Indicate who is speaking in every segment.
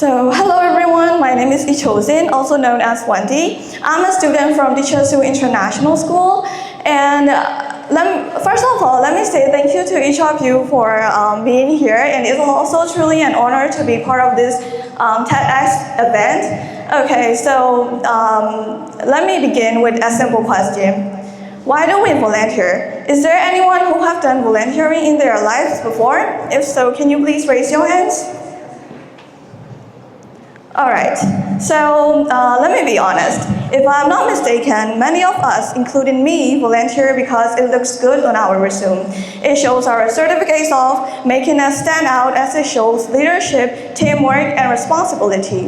Speaker 1: So, hello everyone, my name is Cho Zin, also known as Wendy. I'm a student from the Cho Zin International School, and first of all, let me say thank you to each of you for being here, and it's also truly an honor to be part of this TEDx event. Okay, so let me begin with a simple question. Why do we volunteer? Is there anyone who have done volunteering in their lives before? If so, can you please raise your hands? Alright, so let me be honest. If I'm not mistaken, many of us, including me, volunteer because it looks good on our resume. It shows our certificates of making us stand out as it shows leadership, teamwork, and responsibility.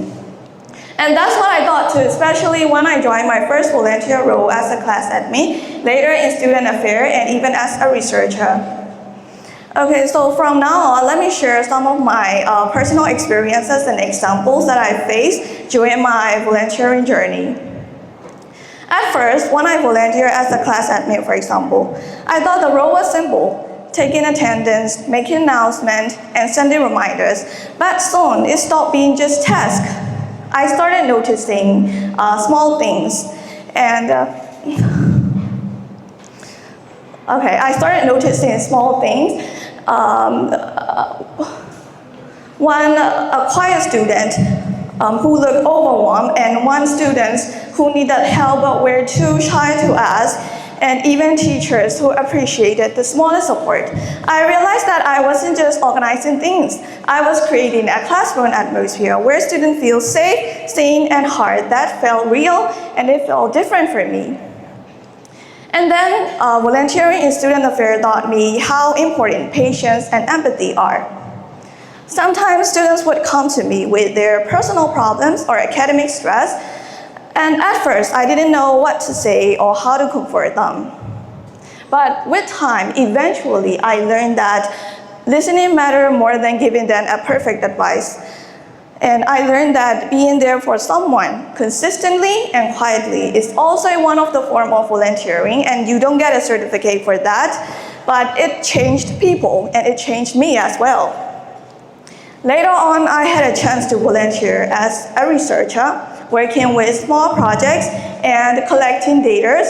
Speaker 1: And that's what I thought too, especially when I joined my first volunteer role as a class admin, later in student affairs, and even as a researcher. Okay, so from now on, let me share some of my personal experiences and examples that I faced during my volunteering journey. At first, when I volunteered as a class admin, for example, I thought the role was simple, taking attendance, making announcements, and sending reminders. But soon, it stopped being just tasks. I started noticing small things, and I started noticing small things. One a quiet student who looked overwhelmed, and one student who needed help but were too shy to ask, and even teachers who appreciated the smallest support. I realized that I wasn't just organizing things. I was creating a classroom atmosphere where students feel safe, seen, and heard. That felt real, and it felt different for me. And then volunteering in student affairs taught me how important patience and empathy are. Sometimes students would come to me with their personal problems or academic stress, and at first I didn't know what to say or how to comfort them. But with time, eventually I learned that listening mattered more than giving them a perfect advice. And I learned that being there for someone consistently and quietly is also one of the forms of volunteering, and you don't get a certificate for that, but it changed people and it changed me as well. Later on, I had a chance to volunteer as a researcher, working with small projects and collecting data.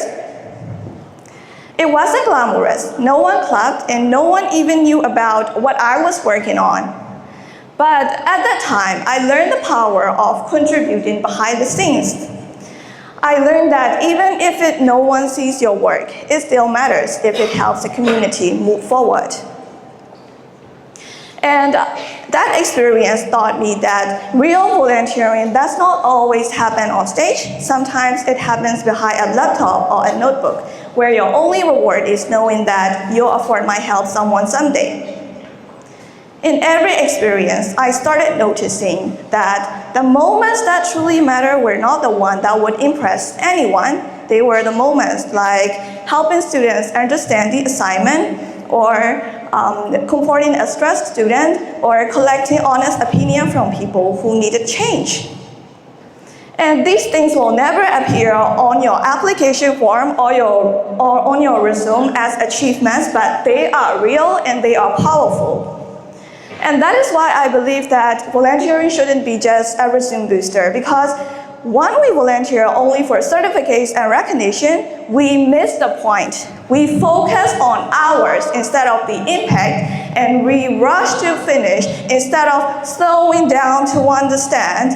Speaker 1: It wasn't glamorous. No one clapped and no one even knew about what I was working on. But at that time, I learned the power of contributing behind the scenes. I learned that even if no one sees your work, it still matters if it helps the community move forward. And that experience taught me that real volunteering does not always happen on stage. Sometimes it happens behind a laptop or a notebook, where your only reward is knowing that your effort might help someone someday. In every experience, I started noticing that the moments that truly matter were not the ones that would impress anyone. They were the moments like helping students understand the assignment, or comforting a stressed student, or collecting honest opinion from people who needed change. And these things will never appear on your application form or on your resume as achievements, but they are real and they are powerful. And that is why I believe that volunteering shouldn't be just a resume booster, because when we volunteer only for certificates and recognition, we miss the point. We focus on hours instead of the impact, and we rush to finish instead of slowing down to understand.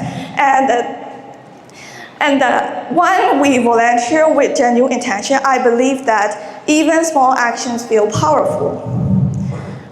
Speaker 1: And when we volunteer with genuine intention, I believe that even small actions feel powerful.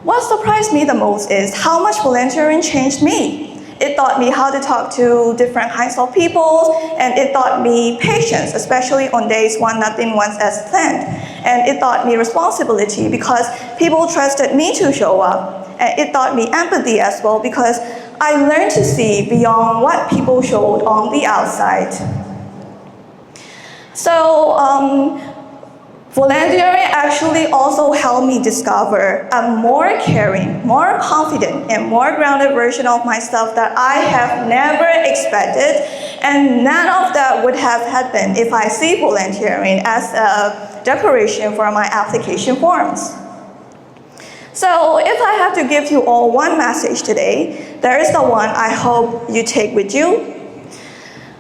Speaker 1: What surprised me the most is how much volunteering changed me. It taught me how to talk to different kinds of people, and it taught me patience, especially on days when nothing went as planned. And it taught me responsibility because people trusted me to show up. And it taught me empathy as well because I learned to see beyond what people showed on the outside. So, volunteering actually also helped me discover a more caring, more confident, and more grounded version of myself that I have never expected, and none of that would have happened if I see volunteering as a decoration for my application forms. So if I have to give you all one message today, there is the one I hope you take with you.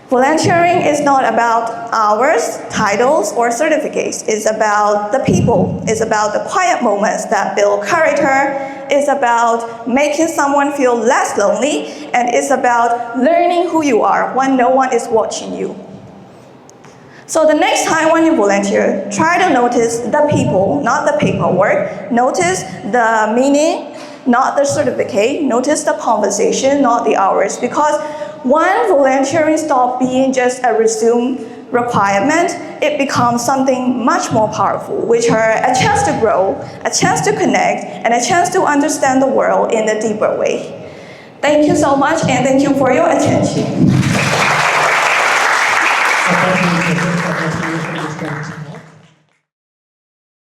Speaker 1: Volunteering is not about hours, titles, or certificates. It's about the people. It's about the quiet moments that build character. It's about making someone feel less lonely. And it's about learning who you are when no one is watching you. So the next time when you volunteer, try to notice the people, not the paperwork. Notice the meaning, not the certificate. Notice the conversation, not the hours. Because when volunteering stops being just a resume requirement, it becomes something much more powerful, which are a chance to grow, a chance to connect, and a chance to understand the world in a deeper way. Thank you so much, and thank you for your attention.
Speaker 2: Thank you